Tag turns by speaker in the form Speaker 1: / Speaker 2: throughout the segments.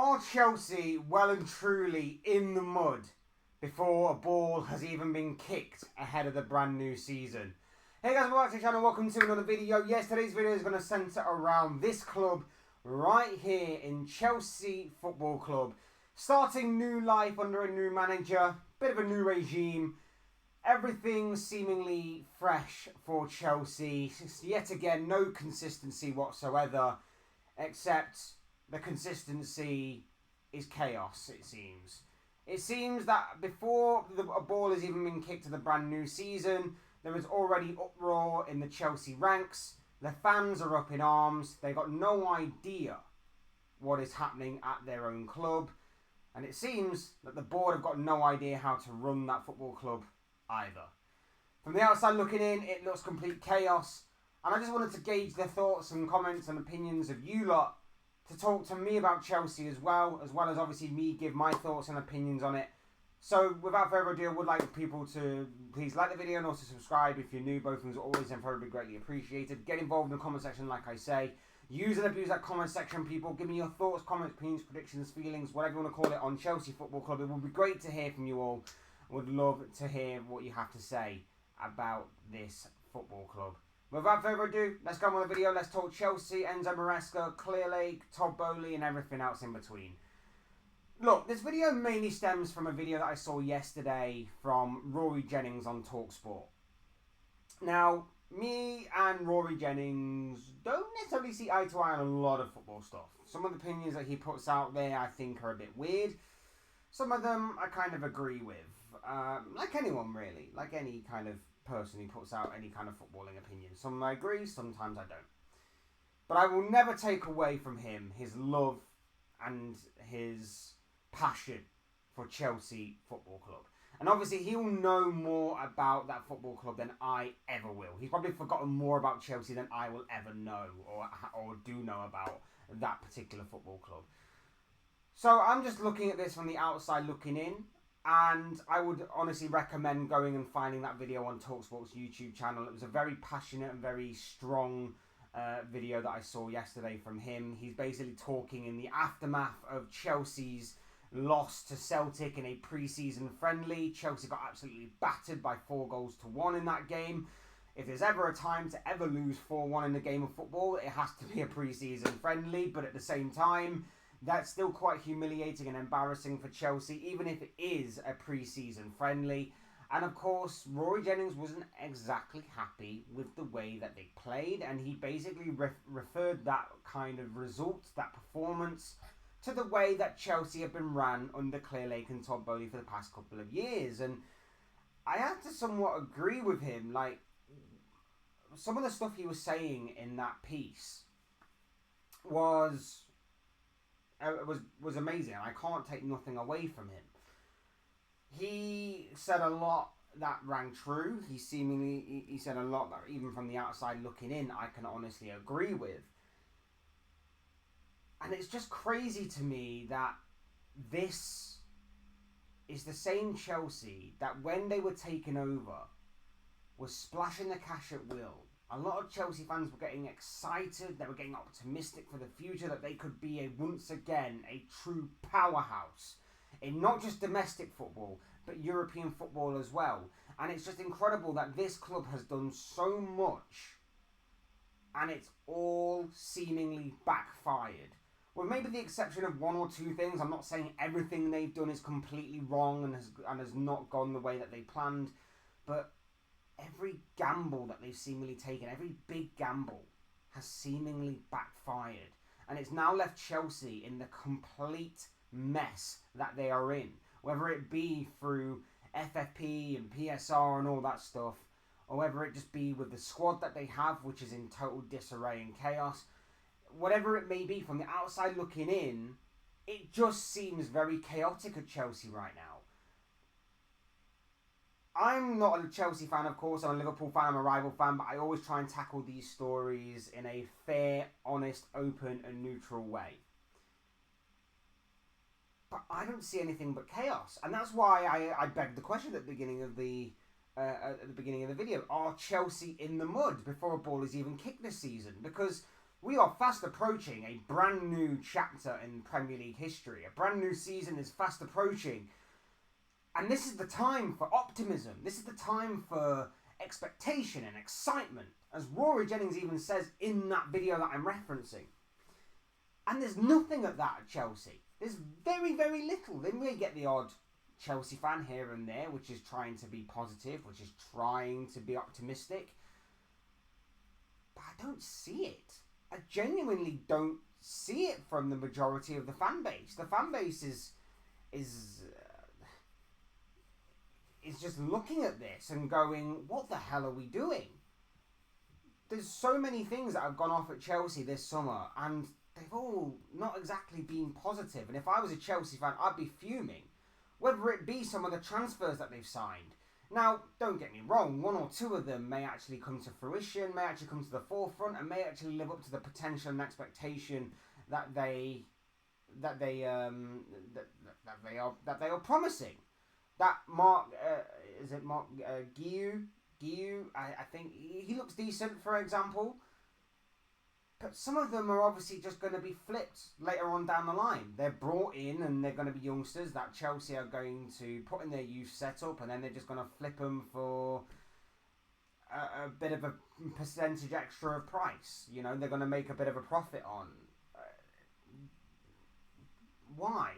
Speaker 1: Are Chelsea well and truly in the mud before a ball has even been kicked ahead of the brand new season? Hey guys, welcome to the channel, welcome to another video. Yes, today's video is going to centre around this club right here in Chelsea Football Club. Starting new life under a new manager, bit of a new regime. Everything seemingly fresh for Chelsea. Yet again, no consistency whatsoever, except the consistency is chaos, it seems. It seems that before a ball has even been kicked to the brand new season, there is already uproar in the Chelsea ranks. The fans are up in arms. They've got no idea what is happening at their own club. And it seems that the board have got no idea how to run that football club either. From the outside looking in, it looks complete chaos. And I just wanted to gauge the thoughts and comments and opinions of you lot to talk to me about Chelsea as well as obviously me give my thoughts and opinions on it. So without further ado, I would like people to please like the video and also subscribe if you're new. Both things are always and very greatly appreciated. Get involved in the comment section like I say. Use and abuse that comment section, people. Give me your thoughts, comments, opinions, predictions, feelings, whatever you want to call it on Chelsea Football Club. It would be great to hear from you all. I would love to hear what you have to say about this football club. Without further ado, let's go on with the video. Let's talk Chelsea, Enzo Maresca, Clearlake, Todd Bowley and everything else in between. Look, this video mainly stems from a video that I saw yesterday from Rory Jennings on TalkSport. Now, me and Rory Jennings don't necessarily see eye to eye on a lot of football stuff. Some of the opinions that he puts out there I think are a bit weird. Some of them I kind of agree with. Like anyone really, like any kind of person who puts out any kind of footballing opinion. Some I agree, sometimes I don't. But I will never take away from him his love and his passion for Chelsea Football Club. And obviously he'll know more about that football club than I ever will. He's probably forgotten more about Chelsea than I will ever know or do know about that particular football club. So I'm just looking at this from the outside looking in. And I would honestly recommend going and finding that video on TalkSport's YouTube channel. It was a very passionate and very strong video that I saw yesterday from him. He's basically talking in the aftermath of Chelsea's loss to Celtic in a pre-season friendly. Chelsea got absolutely battered by 4-1 in that game. If there's ever a time to ever lose 4-1 in the game of football, it has to be a pre-season friendly. But at the same time, that's still quite humiliating and embarrassing for Chelsea, even if it is a pre-season friendly. And of course, Rory Jennings wasn't exactly happy with the way that they played, and he basically referred that kind of result, that performance, to the way that Chelsea have been ran under Clearlake and Todd Bowley for the past couple of years. And I have to somewhat agree with him. Like, some of the stuff he was saying in that piece was amazing. I can't take nothing away from him. He said a lot that rang true. He said a lot that even from the outside looking in, I can honestly agree with. And it's just crazy to me that this is the same Chelsea that when they were taken over was splashing the cash at will. A lot of Chelsea fans were getting excited, they were getting optimistic for the future, that they could be once again a true powerhouse in not just domestic football, but European football as well. And it's just incredible that this club has done so much and it's all seemingly backfired. With maybe the exception of one or two things. I'm not saying everything they've done is completely wrong and has not gone the way that they planned, but every gamble that they've seemingly taken, every big gamble, has seemingly backfired. And it's now left Chelsea in the complete mess that they are in. Whether it be through FFP and PSR and all that stuff, or whether it just be with the squad that they have, which is in total disarray and chaos. Whatever it may be, from the outside looking in, it just seems very chaotic at Chelsea right now. I'm not a Chelsea fan, of course. I'm a Liverpool fan, I'm a rival fan, but I always try and tackle these stories in a fair, honest, open and neutral way. But I don't see anything but chaos. And that's why I begged the question at the beginning of the video. Are Chelsea in the mud before a ball is even kicked this season? Because We are fast approaching a brand new chapter in Premier League history. A brand new season is fast approaching. And this is the time for optimism. This is the time for expectation and excitement, as Rory Jennings even says in that video that I'm referencing. And there's nothing of that at Chelsea. There's very, very little. They may get the odd Chelsea fan here and there, which is trying to be positive, which is trying to be optimistic. But I don't see it. I genuinely don't see it from the majority of the fan base. The fan base is just looking at this and going, what the hell are we doing? There's so many things that have gone off at Chelsea this summer, and they've all not exactly been positive. And if I was a Chelsea fan, I'd be fuming. Whether it be some of the transfers that they've signed. Now, don't get me wrong, one or two of them may actually come to fruition, may actually come to the forefront, and may actually live up to the potential and expectation that they are promising. That Mark Guiu, I think he looks decent, for example. But some of them are obviously just going to be flipped later on down the line. They're brought in and they're going to be youngsters that Chelsea are going to put in their youth setup, and then they're just going to flip them for a bit of a percentage extra of price. You know, they're going to make a bit of a profit on. Why?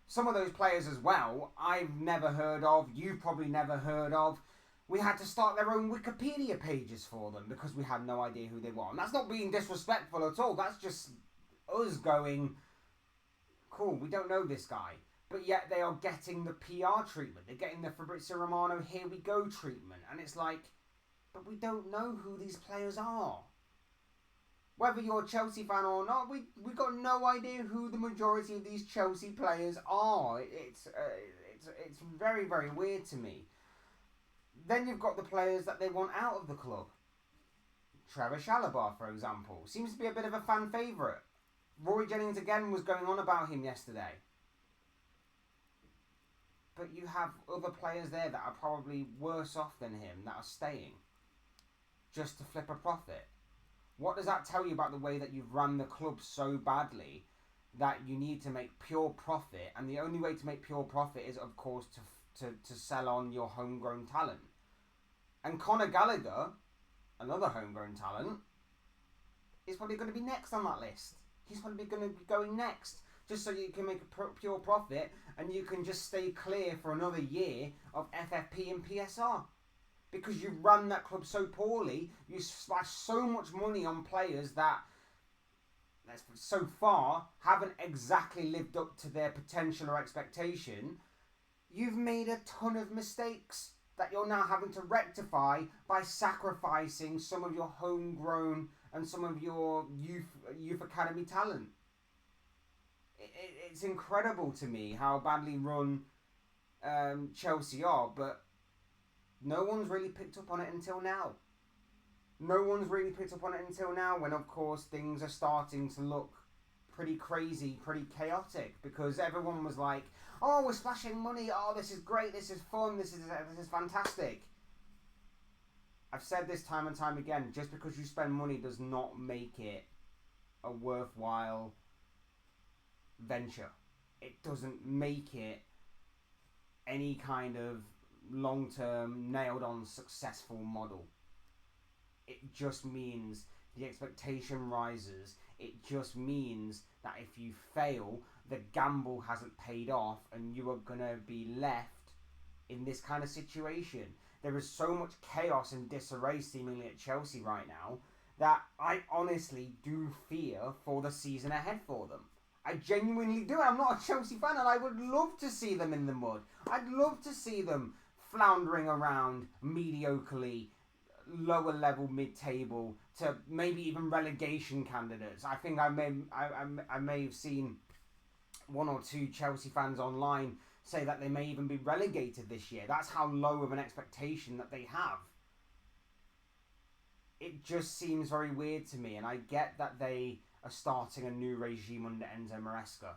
Speaker 1: Some of those players as well, I've never heard of. You've probably never heard of. We had to start their own Wikipedia pages for them because we had no idea who they were. And that's not being disrespectful at all. That's just us going, cool, we don't know this guy. But yet they are getting the PR treatment. They're getting the Fabrizio Romano, here we go treatment. And it's like, but we don't know who these players are. Whether you're a Chelsea fan or not, we got no idea who the majority of these Chelsea players are. It's very, very weird to me. Then you've got the players that they want out of the club. Trevor Chalobah, for example, seems to be a bit of a fan favourite. Rory Jennings again was going on about him yesterday. But you have other players there that are probably worse off than him that are staying just to flip a profit. What does that tell you about the way that you've run the club so badly that you need to make pure profit? And the only way to make pure profit is, of course, to sell on your homegrown talent. And Conor Gallagher, another homegrown talent, is probably going to be next on that list. He's probably going to be going next, just so you can make a pure profit and you can just stay clear for another year of FFP and PSR. Because you run that club so poorly, you splash so much money on players that so far haven't exactly lived up to their potential or expectation. You've made a ton of mistakes that you're now having to rectify by sacrificing some of your homegrown and some of your youth academy talent. It's incredible to me how badly run Chelsea are, but no one's really picked up on it until now. No one's really picked up on it until now, when of course things are starting to look pretty crazy, pretty chaotic, because everyone was like, oh, we're splashing money, oh, this is great, this is fun, this is fantastic. I've said this time and time again, just because you spend money does not make it a worthwhile venture. It doesn't make it any kind of long-term, nailed-on, successful model. It just means the expectation rises. It just means that if you fail, the gamble hasn't paid off and you are going to be left in this kind of situation. There is so much chaos and disarray seemingly at Chelsea right now that I honestly do fear for the season ahead for them. I genuinely do. I'm not a Chelsea fan and I would love to see them in the mud. I'd love to see them floundering around mediocrely, lower level mid-table to maybe even relegation candidates. I think I may have seen one or two Chelsea fans online say that they may even be relegated this year. That's how low of an expectation that they have. It just seems very weird to me, and I get that they are starting a new regime under Enzo Maresca.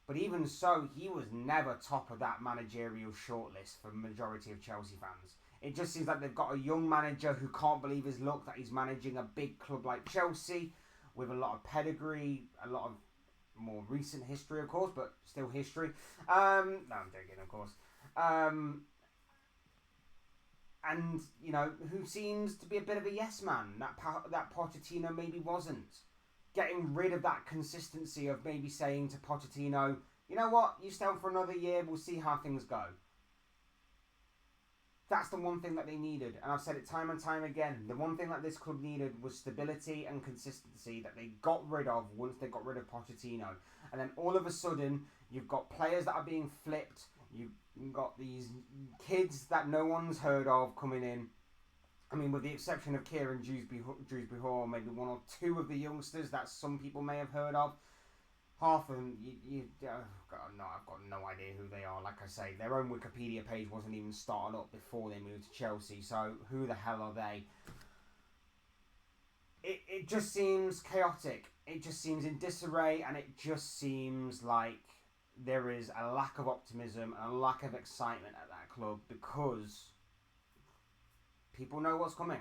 Speaker 1: But even so, he was never top of that managerial shortlist for the majority of Chelsea fans. It just seems like they've got a young manager who can't believe his luck that he's managing a big club like Chelsea with a lot of pedigree, a lot of more recent history, of course, but still history. No, I'm joking, of course. And, you know, who seems to be a bit of a yes man. That Pochettino maybe wasn't. Getting rid of that consistency of maybe saying to Pochettino, you know what, you stay on for another year, we'll see how things go. That's the one thing that they needed, and I've said it time and time again. The one thing that this club needed was stability and consistency that they got rid of once they got rid of Pochettino. And then all of a sudden, you've got players that are being flipped. You've got these kids that no one's heard of coming in. I mean, with the exception of Kieran Dewsbury Hall, maybe one or two of the youngsters that some people may have heard of. Half of them, I've got no idea who they are. Like I say, their own Wikipedia page wasn't even started up before they moved to Chelsea. So who the hell are they? It just seems chaotic. It just seems in disarray, and it just seems like there is a lack of optimism and a lack of excitement at that club because people know what's coming.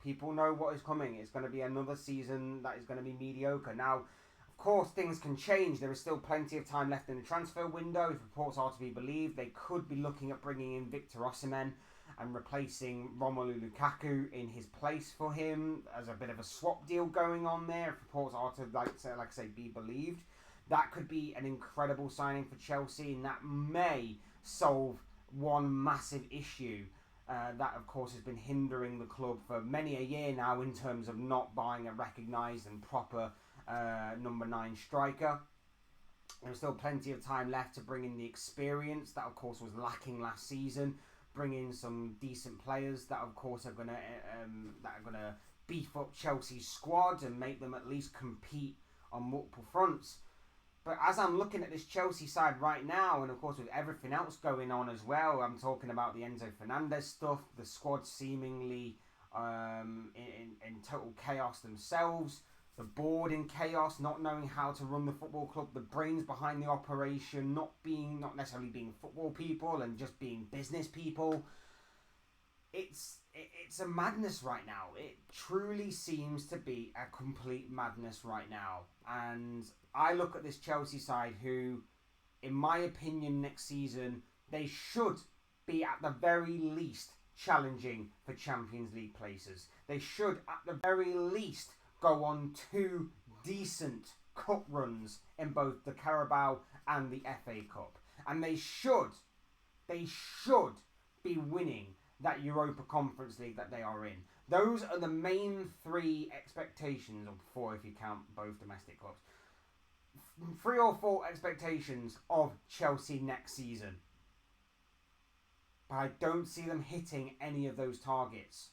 Speaker 1: People know what is coming. It's going to be another season that is going to be mediocre. Now, of course, things can change. There is still plenty of time left in the transfer window. If reports are to be believed, they could be looking at bringing in Victor Osimhen and replacing Romelu Lukaku in his place for him as a bit of a swap deal going on there. If reports are to, like I say, be believed, that could be an incredible signing for Chelsea, and that may solve one massive issue that, of course, has been hindering the club for many a year now in terms of not buying a recognised and proper number 9 striker. There's still plenty of time left to bring in the experience that, of course, was lacking last season. Bring in some decent players that, of course, are gonna beef up Chelsea's squad and make them at least compete on multiple fronts. But as I'm looking at this Chelsea side right now, and of course with everything else going on as well, I'm talking about the Enzo Fernandez stuff, the squad seemingly in total chaos themselves, the board in chaos, not knowing how to run the football club, the brains behind the operation not necessarily being football people and just being business people. It's a madness right now. It truly seems to be a complete madness right now. And I look at this Chelsea side who, in my opinion, next season, they should be at the very least challenging for Champions League places. They should, at the very least, go on 2 decent cup runs in both the Carabao and the FA Cup. And they should be winning that Europa Conference League that they are in. Those are the main 3 expectations, or 4 if you count both domestic clubs. 3 or 4 expectations of Chelsea next season. But I don't see them hitting any of those targets.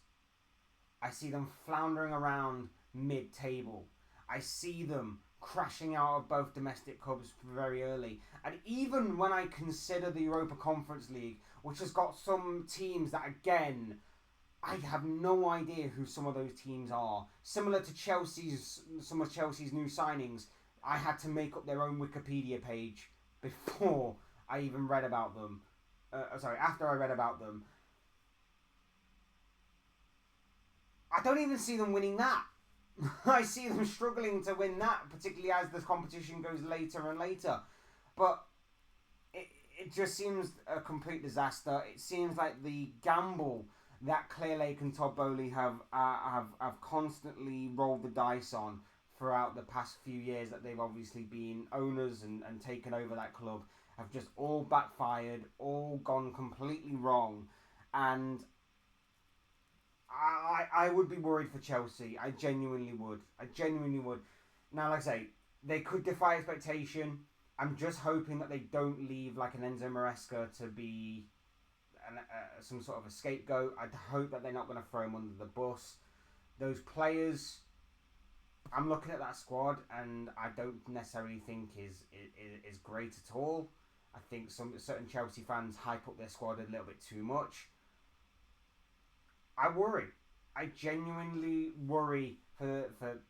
Speaker 1: I see them floundering around mid-table. I see them crashing out of both domestic clubs very early. And even when I consider the Europa Conference League, which has got some teams that, again, I have no idea who some of those teams are. Similar to some of Chelsea's new signings, I had to make up their own Wikipedia page before I even read about them. After I read about them. I don't even see them winning that. I see them struggling to win that, particularly as the competition goes later and later. But it just seems a complete disaster. It seems like the gamble that Clear Lake and Todd Bowley have constantly rolled the dice on throughout the past few years that they've obviously been owners and taken over that club have just all backfired, all gone completely wrong. And I would be worried for Chelsea. I genuinely would. Now, like I say, they could defy expectation. I'm just hoping that they don't leave like an Enzo Maresca to be some sort of a scapegoat. I hope that they're not going to throw him under the bus. Those players, I'm looking at that squad and I don't necessarily think is great at all. I think certain Chelsea fans hype up their squad a little bit too much. I worry. I genuinely worry for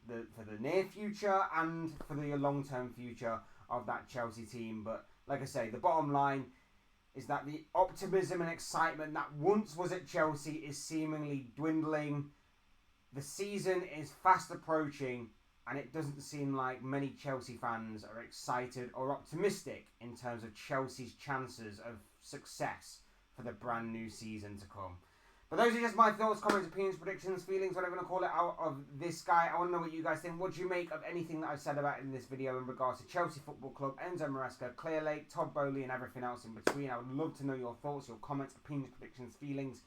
Speaker 1: the near future and for the long-term future of that Chelsea team. But like I say, the bottom line, is that the optimism and excitement that once was at Chelsea is seemingly dwindling. The season is fast approaching, and it doesn't seem like many Chelsea fans are excited or optimistic in terms of Chelsea's chances of success for the brand new season to come. But those are just my thoughts, comments, opinions, predictions, feelings, whatever you want to call it, out of this guy. I want to know what you guys think. What do you make of anything that I've said about in this video in regards to Chelsea Football Club, Enzo Maresca, Clear Lake, Todd Bowley, and everything else in between? I would love to know your thoughts, your comments, opinions, predictions, feelings,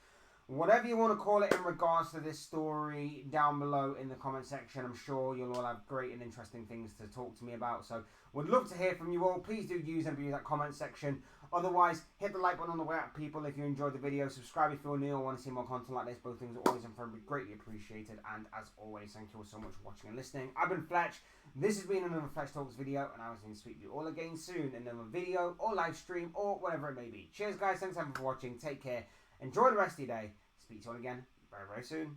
Speaker 1: whatever you want to call it in regards to this story down below in the comment section. I'm sure you'll all have great and interesting things to talk to me about. So would love to hear from you all. Please do use and view that comment section. Otherwise, hit the like button on the way out, people, if you enjoyed the video. Subscribe if you're new or want to see more content like this. Both things are always and forever greatly appreciated. And as always, thank you all so much for watching and listening. I've been Fletch. This has been another Fletch Talks video, and I was going to speak to you all again soon in another video or live stream or whatever it may be. Cheers, guys. Thanks everyone for watching. Take care. Enjoy the rest of your day. Speak to you all again very, very soon.